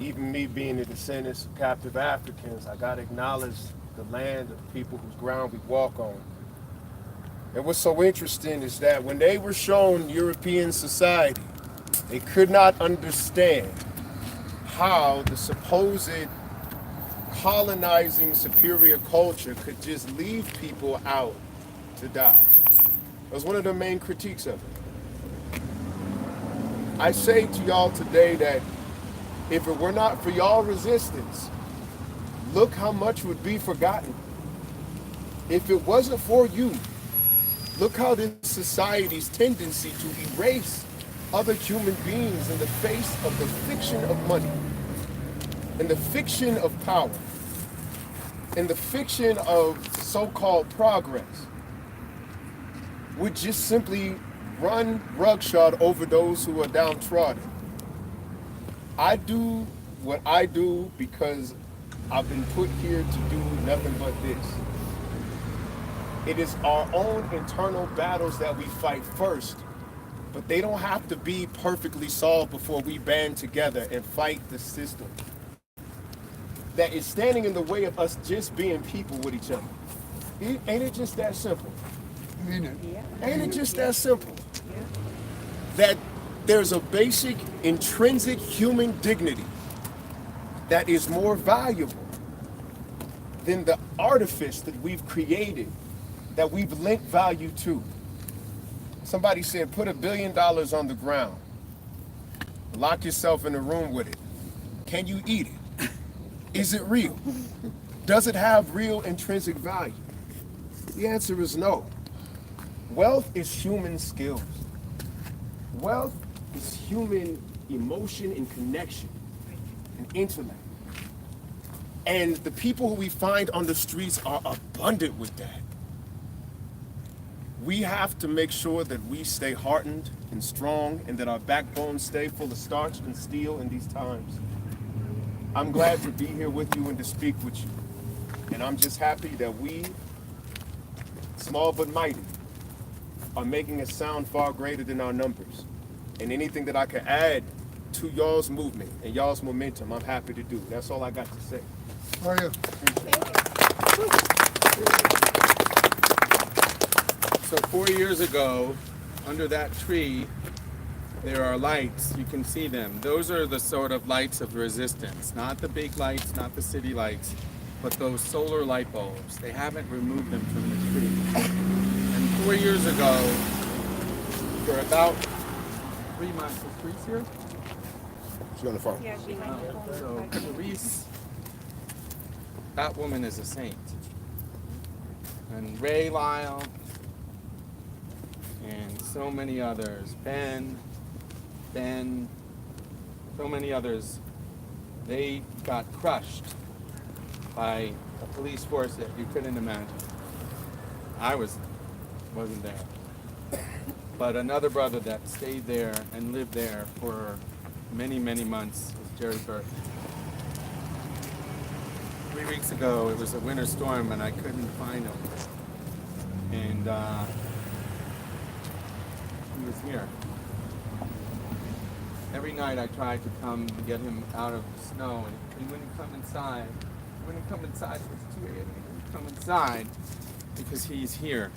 Even me being the descendants of captive Africans, I gotta acknowledge the land of the people whose ground we walk on. And what's so interesting is that when they were shown European society, they could not understand how the supposed colonizing superior culture could just leave people out to die. That was one of the main critiques of it. I say to y'all today that if it were not for y'all resistance, look how much would be forgotten. If it wasn't for you, look how this society's tendency to erase other human beings in the face of the fiction of money, in the fiction of power, in the fiction of so-called progress, would just simply run roughshod over those who are downtrodden. I do what I do because I've been put here to do nothing but this. It is our own internal battles that we fight first, but they don't have to be perfectly solved before we band together and fight the system that is standing in the way of us just being people with each other. Ain't it just that simple? Ain't it just that simple? That there's a basic intrinsic human dignity that is more valuable than the artifice that we've created, that we've linked value to. Somebody said, put $1 billion on the ground, lock yourself in a room with it. Can you eat it? Is it real? Does it have real intrinsic value? The answer is no. Wealth is human skills. Wealth is human emotion and connection and intellect. And the people who we find on the streets are abundant with that. We have to make sure that we stay heartened and strong and that our backbones stay full of starch and steel in these times. I'm glad to be here with you and to speak with you. And I'm just happy that we, small but mighty, are making a sound far greater than our numbers. And anything that I can add to y'all's movement and y'all's momentum, I'm happy to do. That's all I got to say. Oh, yeah. So 4 years ago, under that tree, there are lights. You can see them. Those are the sort of lights of resistance, not the big lights, not the city lights, but those solar light bulbs. They haven't removed them from the tree. And 4 years ago, for about 3 months, is Reese here? She's on the phone. Yeah, she might be So Reese, that woman is a saint. And Ray Lyle, and so many others, Ben, so many others, they got crushed by a police force that you couldn't imagine. I wasn't there. But another brother that stayed there and lived there for many, many months was Jerry Burke. 3 weeks ago, it was a winter storm and I couldn't find him. And he was here. Every night I tried to come and get him out of the snow, and he wouldn't come inside. He wouldn't come inside. It was 2 a.m. He wouldn't come inside because he's here.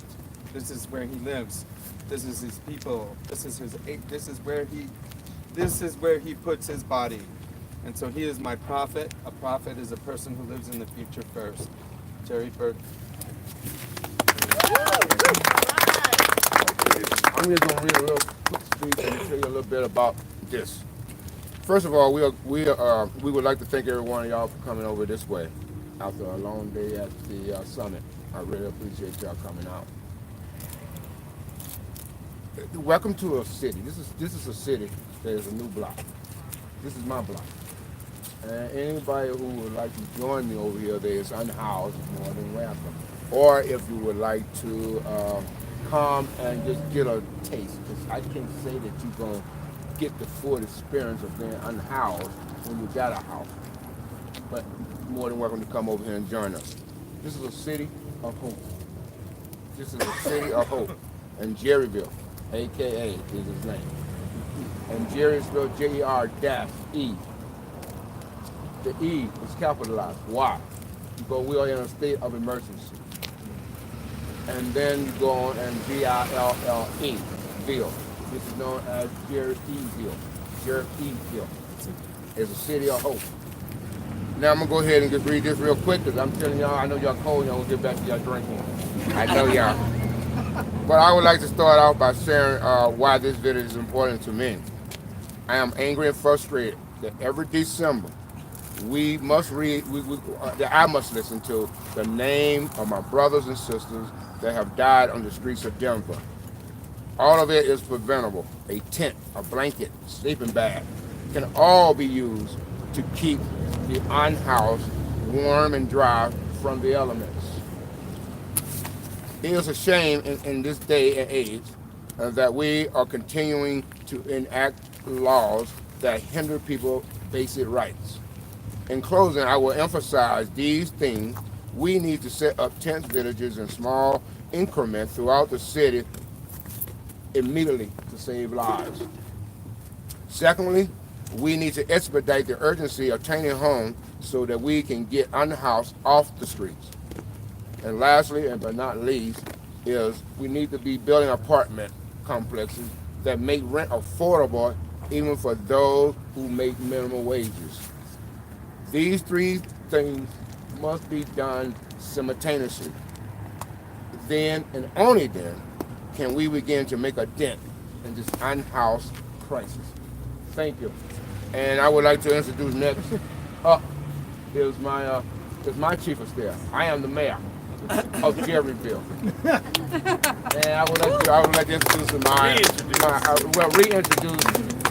This is where he lives. This is his people. This is where he puts his body. And so he is my prophet. A prophet is a person who lives in the future first. Jerry Burke. I'm just going to read a little quick speech and tell you a little bit about this. First of all, we would like to thank every one of y'all for coming over this way after a long day at the summit. I really appreciate y'all coming out. Welcome to a city. This is a city that is a new block. This is my block. And anybody who would like to join me over here, there is unhoused, more than welcome. Or if you would like to come and just get a taste, because I can't say that you're going to get the full experience of being unhoused when you got a house. But you're more than welcome to come over here and join us. This is a city of hope. This is a city of hope. And Jerryville, AKA, is his name. And Jerry is spelled J-E-R-E. The E is capitalized. Why? Because we are in a state of emergency. And then you go on and Ville, Ville. This is known as Jerusalem. Jerusalem is a city of hope. Now I'm gonna go ahead and just read this real quick because I'm telling y'all, I know y'all cold, y'all will get back to y'all drinking. I know y'all. But I would like to start out by sharing why this video is important to me. I am angry and frustrated that every December we must read, that I must listen to the name of my brothers and sisters that have died on the streets of Denver. All of it is preventable. A tent, a blanket, sleeping bag can all be used to keep the unhoused warm and dry from the elements. It is a shame in this day and age that we are continuing to enact laws that hinder people's basic rights. In closing, I will emphasize these things. We need to set up tent villages in small increments throughout the city immediately to save lives. Secondly, we need to expedite the urgency of obtaining homes so that we can get unhoused off the streets. And lastly, and but not least, is we need to be building apartment complexes that make rent affordable even for those who make minimum wages. These three things must be done simultaneously. Then and only then can we begin to make a dent in this unhoused crisis. Thank you. And I would like to introduce next up is my chief of staff. I am the mayor of Jerryville. And I would like to introduce reintroduce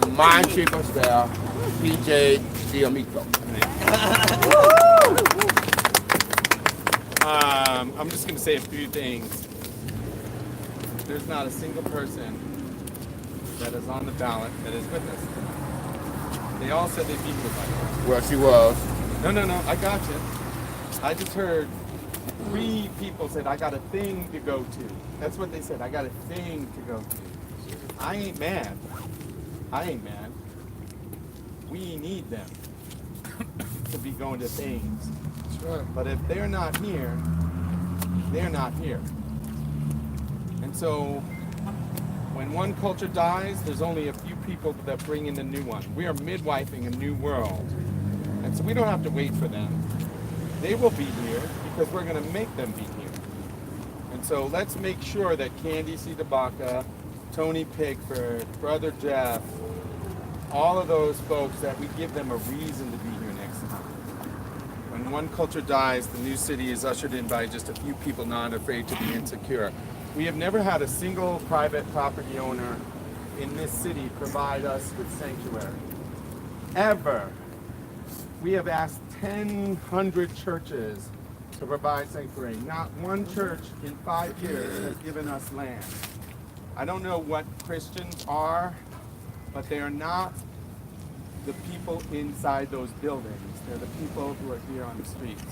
my chief of staff, PJ D'Amico. I'm just going to say a few things. There's not a single person that is on the ballot that is with us. They all said they'd be with us. Well, she was. No, I got you. I just heard 3 people said, I got a thing to go to. That's what they said, I got a thing to go to. I ain't mad. We need them to be going to things. That's right. But if they're not here, they're not here. And so when one culture dies, there's only a few people that bring in the new one. We are midwifing a new world. And so we don't have to wait for them. They will be here because we're going to make them be here. And so let's make sure that Candy C. DeBaca, Tony Pickford, Brother Jeff, all of those folks, that we give them a reason to be here next time. When one culture dies, the new city is ushered in by just a few people not afraid to be insecure. We have never had a single private property owner in this city provide us with sanctuary. Ever. We have asked 1,000 churches to provide sanctuary. Not one church in 5 years has given us land. I don't know what Christians are, but they are not the people inside those buildings. They're the people who are here on the streets.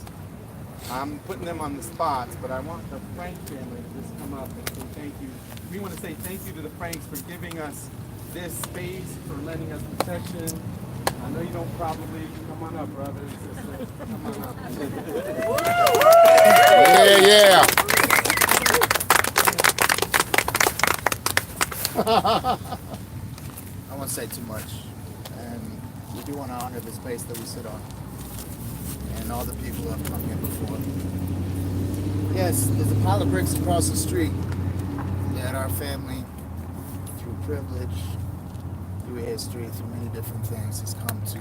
I'm putting them on the spots, but I want the Frank family to just come up and say thank you. We want to say thank you to the Franks for giving us this space, for lending us protection. I know you don't probably, come on up, brothers and sisters, come on up. Yeah. I won't say too much, and we do want to honor the space that we sit on and all the people who have come here before. Yes, there's a pile of bricks across the street that our family, through privilege, through history, through many different things, has come to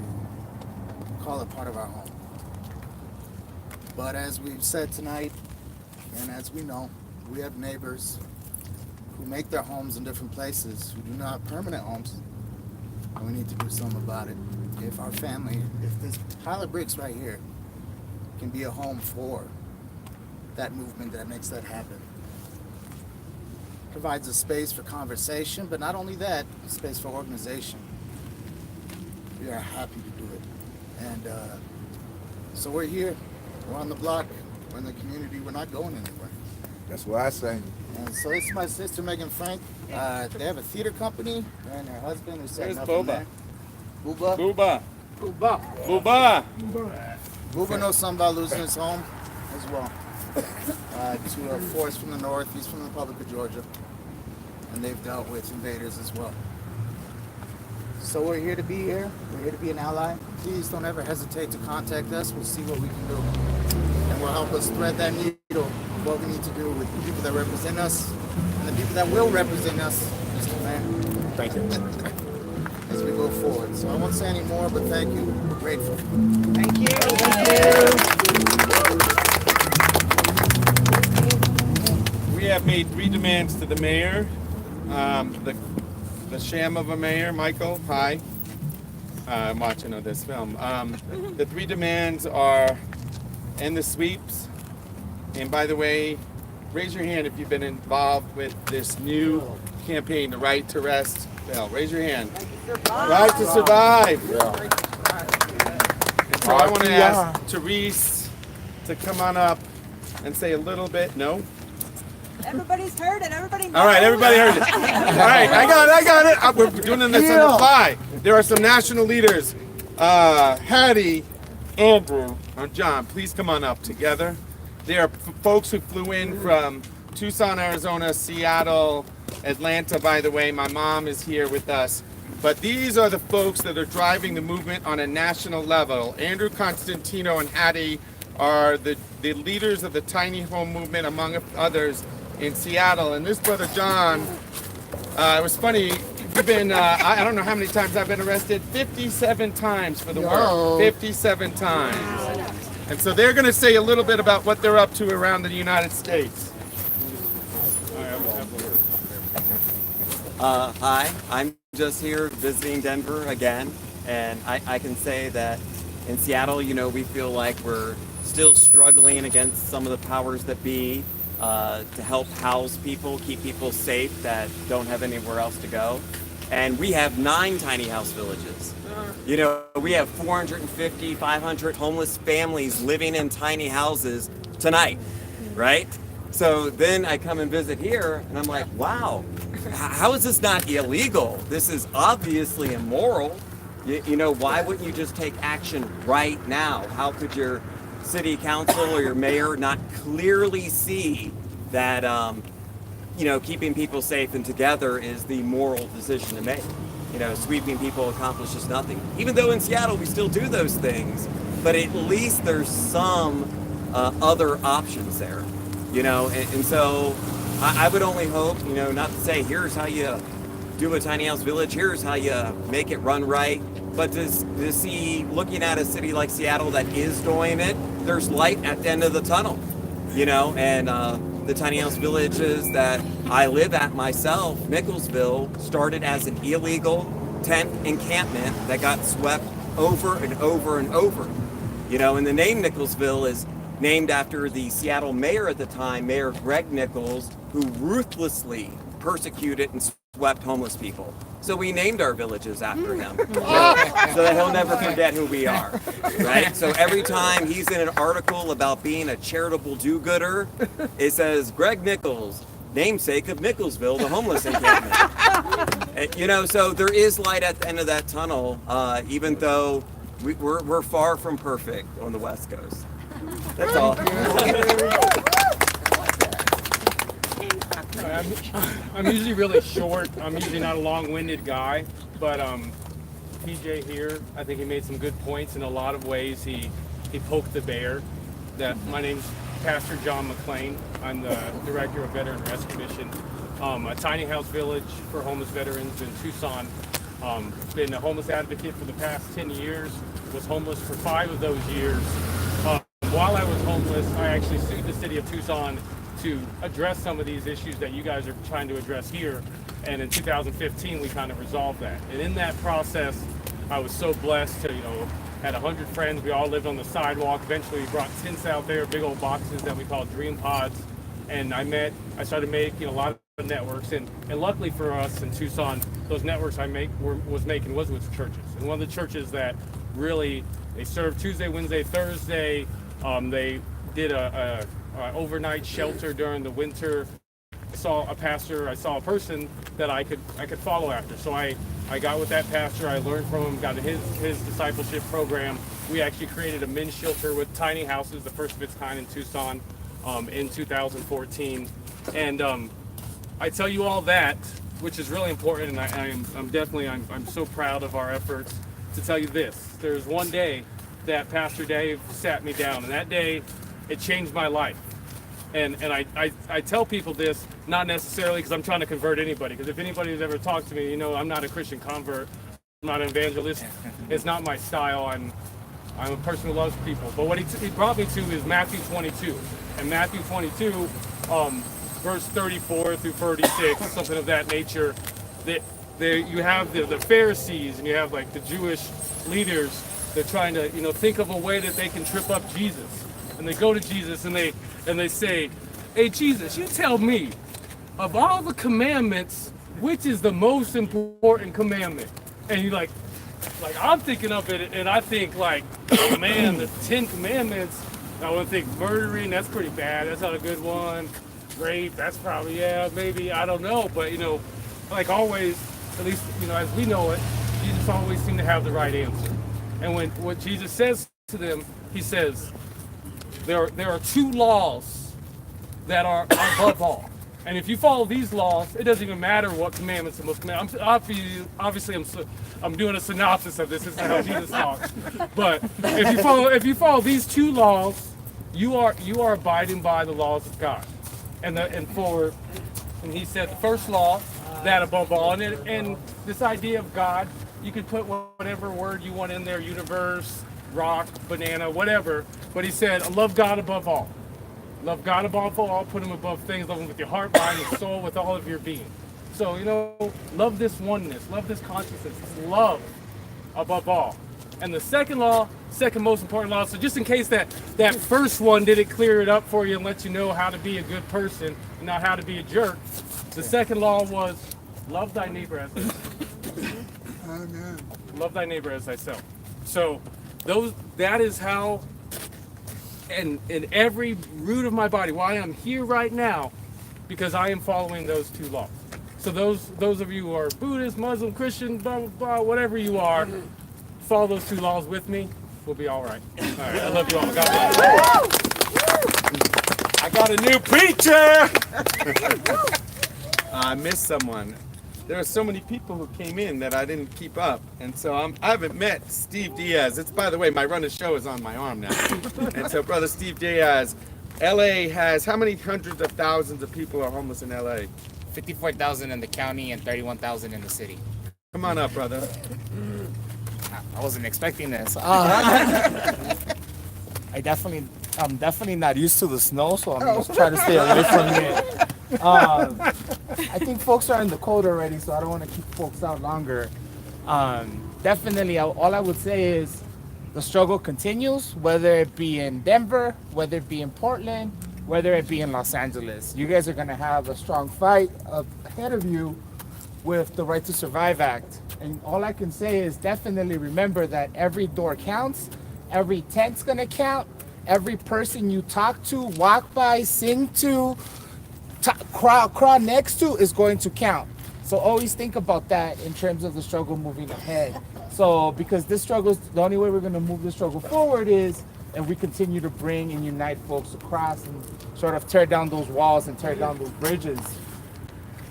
call it part of our home. But as we've said tonight, and as we know, we have neighbors who make their homes in different places, who do not have permanent homes, and we need to do something about it. If our family, if this pile of bricks right here can be a home for that movement that makes that happen, provides a space for conversation, but not only that, a space for organization. We are happy to do it. And so we're here, we're on the block, we're in the community, we're not going anywhere. That's what I say. And so this is my sister, Megan Frank. They have a theater company, and her husband is setting There's up in Boba. there. Booba. Booba. Buba. Buba knows something about losing his home as well. To a force from the north. He's from the Republic of Georgia. And they've dealt with invaders as well. So we're here to be here. We're here to be an ally. Please don't ever hesitate to contact us. We'll see what we can do. And we'll help us thread that needle of what we need to do with the people that represent us and the people that will represent us, Mr. Mayor. Thank you. As we go forward. So I won't say any more, but thank you. We're grateful. Thank you. We have made 3 demands to the mayor. The sham of a mayor, Michael. Hi. I'm watching this film. The 3 demands are end the sweeps. And by the way, raise your hand if you've been involved with this new campaign, the Right to Rest bill. Raise your hand. Right to survive. And so I want to ask Therese to come on up and say a little bit. No? Everybody's heard it. Everybody knows. All right, everybody heard it. All right, I got it. We're doing this on the fly. There are some national leaders. Hattie, Andrew, and John, please come on up together. They are folks who flew in from Tucson, Arizona, Seattle, Atlanta, by the way. My mom is here with us. But these are the folks that are driving the movement on a national level. Andrew Constantino and Hattie are the leaders of the tiny home movement, among others, in Seattle. And this brother John, it was funny, you've been, I don't know how many times I've been arrested, 57 times for the work, 57 times. And so they're gonna say a little bit about what they're up to around the United States. Hi, I'm just here visiting Denver again, and I can say that in Seattle, you know, we feel like we're still struggling against some of the powers that be to help house people, keep people safe that don't have anywhere else to go. And we have 9 tiny house villages. You know, we have 450, 500 homeless families living in tiny houses tonight, right? So then I come and visit here, and I'm like, wow, how is this not illegal? This is obviously immoral. You know, why wouldn't you just take action right now? How could your city council or your mayor not clearly see that, you know, keeping people safe and together is the moral decision to make? You know, sweeping people accomplishes nothing. Even though in Seattle we still do those things, but at least there's some other options there. You know, and so I would only hope, you know, not to say here's how you do a tiny house village, here's how you make it run right, but to see, looking at a city like Seattle that is doing it, there's light at the end of the tunnel, you know, and the tiny house villages that I live at myself, Nicholsville, started as an illegal tent encampment that got swept over and over and over, you know, and the name Nicholsville is named after the Seattle mayor at the time, Mayor Greg Nichols, who ruthlessly persecuted and swept homeless people. So we named our villages after him, so that he'll never forget who we are, right? So every time he's in an article about being a charitable do-gooder, it says, Greg Nichols, namesake of Nicholsville, the homeless encampment. You know, so there is light at the end of that tunnel, even though we're far from perfect on the West Coast. That's all. I'm usually really short. I'm usually not a long-winded guy, but PJ here, I think he made some good points in a lot of ways. He poked the bear. My name's Pastor John McClain. I'm the director of Veteran Rescue Mission, a tiny house village for homeless veterans in Tucson. Been a homeless advocate for the past 10 years. Was homeless for 5 of those years. While I was homeless, I actually sued the city of Tucson to address some of these issues that you guys are trying to address here. And in 2015, we kind of resolved that. And in that process, I was so blessed to, you know, had 100 friends. We all lived on the sidewalk. Eventually, we brought tents out there, big old boxes that we call dream pods. And I started making a lot of networks. And luckily for us in Tucson, those networks I was making was with churches. And one of the churches that really, they served Tuesday, Wednesday, Thursday. They did a overnight shelter during the winter. I saw a pastor, I saw a person that I could follow after. So I I got with that pastor. I learned from him. Got his discipleship program. We actually created a men's shelter with tiny houses, the first of its kind in Tucson, in 2014. And I tell you all that, which is really important, and I'm so proud of our efforts to tell you this. There's one day that Pastor Dave sat me down, and that day it changed my life. And I tell people this, not necessarily because I'm trying to convert anybody, because if anybody has ever talked to me, you know I'm not a Christian convert, I'm not an evangelist. It's not my style. I'm a person who loves people. But what he brought me to is Matthew 22. And Matthew 22, verse 34 through 36, something of that nature, that you have the Pharisees and you have like the Jewish leaders. They're trying to, think of a way that they can trip up Jesus. And they go to Jesus and they say, "Hey Jesus, you tell me, of all the commandments, which is the most important commandment?" And you're like I'm thinking of it, and I think like, oh man, the 10 commandments. I would think murdering, that's pretty bad. That's not a good one. Rape, that's probably, maybe, I don't know. But like always, at least as we know it, Jesus always seemed to have the right answer. And what Jesus says to them, he says, there are 2 laws that are above all. And if you follow these laws, it doesn't even matter what commandments the most commandments. Obviously, I'm doing a synopsis of this. This is how Jesus talks. But if you follow these 2 laws, you are abiding by the laws of God. And he said the first law, that above all, and this idea of God, you can put whatever word you want in there, universe, rock, banana, whatever. But he said, love God above all. Love God above all, put him above things, love him with your heart, mind, and soul, with all of your being. So, love this oneness, love this consciousness, love above all. And the second most important law, so just in case that first one didn't clear it up for you and let you know how to be a good person and not how to be a jerk, the second law was love thy neighbor as thyself. Amen. Love thy neighbor as thyself. So that is how, and in every root of my body, why I'm here right now, because I am following those 2 laws. So those of you who are Buddhist, Muslim, Christian, blah, blah, blah, whatever you are, follow those 2 laws with me. We'll be all right. All right, I love you all. God bless. I got a new preacher! I missed someone. There are so many people who came in that I didn't keep up. And so I haven't met Steve Diaz. It's, by the way, my run of show is on my arm now. And so, brother Steve Diaz, LA has, how many hundreds of thousands of people are homeless in LA? 54,000 in the county and 31,000 in the city. Come on up, brother. I wasn't expecting this. I'm definitely not used to the snow, so I'm just trying to stay away from it. I think folks are in the cold already, so I don't want to keep folks out longer. Definitely, all I would say is the struggle continues, whether it be in Denver, whether it be in Portland, whether it be in Los Angeles. You guys are going to have a strong fight ahead of you with the Right to Survive Act. And all I can say is definitely remember that every door counts, every tent's going to count, every person you talk to, walk by, sing to, crawl next to is going to count. So always think about that in terms of the struggle moving ahead. So because this struggle, the only way we're going to move the struggle forward is if we continue to bring and unite folks across and sort of tear down those walls and tear down those bridges.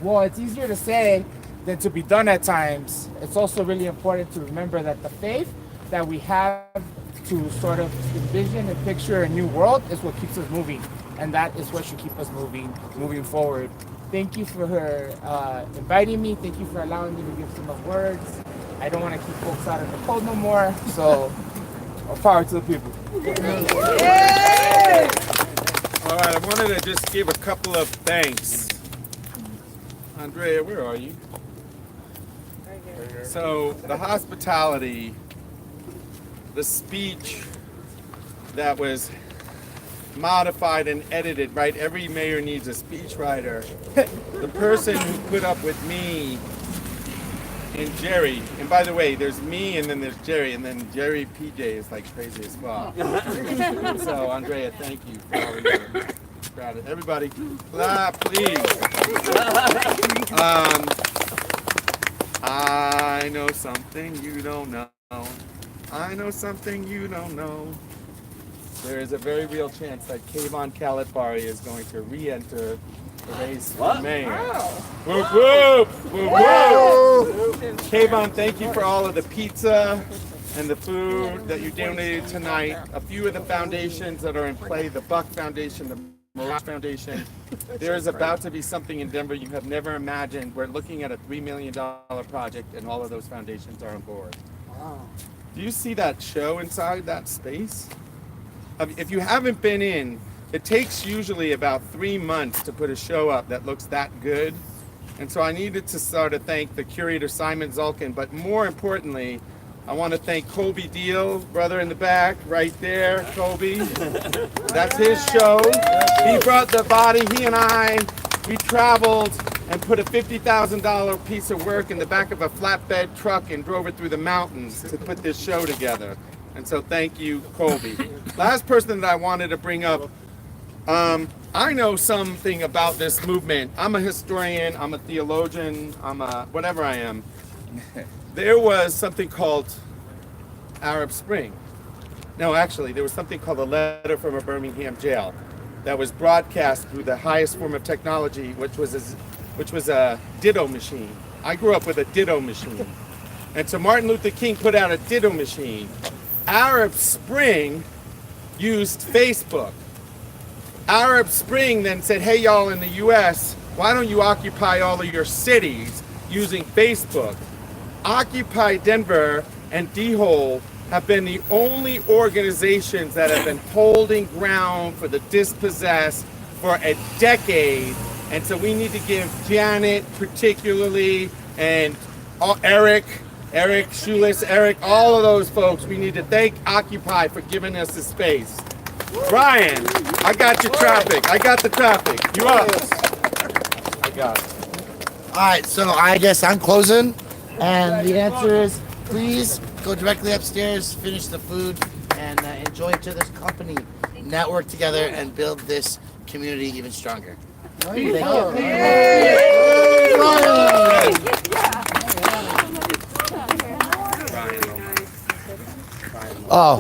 Well, it's easier to say than to be done at times. It's also really important to remember that the faith that we have to sort of envision and picture a new world is what keeps us moving. And that is what should keep us moving forward. Thank you for inviting me. Thank you for allowing me to give some of words. I don't want to keep folks out in the cold no more. So, more power to the people. Yay! All right, I wanted to just give a couple of thanks. Andrea, where are you? Right here. So, the hospitality, the speech that was modified and edited, right? Every mayor needs a speechwriter. The person who put up with me and Jerry, and by the way, there's me and then there's Jerry, and then Jerry PJ is like crazy as well. So, Andrea, thank you for all your gratitude. Everybody, clap, please. I know something you don't know. I know something you don't know. There is a very real chance that Kayvon Kalahari is going to re-enter the race for mayor. Whoop, whoop, whoop, whoop. Kayvon, thank you for all of the pizza and the food that you donated tonight. A few of the foundations that are in play, the Buck Foundation, the Mirage Foundation. There is about to be something in Denver you have never imagined. We're looking at a $3 million project and all of those foundations are on board. Wow. Do you see that show inside that space? If you haven't been in, it takes usually about 3 months to put a show up that looks that good. And so I needed to sort of thank the curator, Simon Zulkin, but more importantly, I want to thank Colby Deal, brother in the back, right there, Colby. That's his show. He brought the body, he and I, we traveled and put a $50,000 piece of work in the back of a flatbed truck and drove it through the mountains to put this show together. And so thank you, Colby. Last person that I wanted to bring up, I know something about this movement. I'm a historian, I'm a theologian, I'm a whatever I am. There was something called Arab Spring. No, actually, there was something called a letter from a Birmingham jail that was broadcast through the highest form of technology, which was a ditto machine. I grew up with a ditto machine. And so Martin Luther King put out a ditto machine. Arab Spring used Facebook. Arab Spring then said, hey y'all in the US, why don't you occupy all of your cities using Facebook? Occupy Denver and D-Hole have been the only organizations that have been holding ground for the dispossessed for a decade. And so we need to give Janet particularly and Eric Schulis, Eric, all of those folks, we need to thank Occupy for giving us the space. Brian, I got your traffic. I got the traffic. You up? I got it. All right, so I guess I'm closing, and the answer is please go directly upstairs, finish the food, and enjoy each other's company, network together, and build this community even stronger. Thank you. Oh.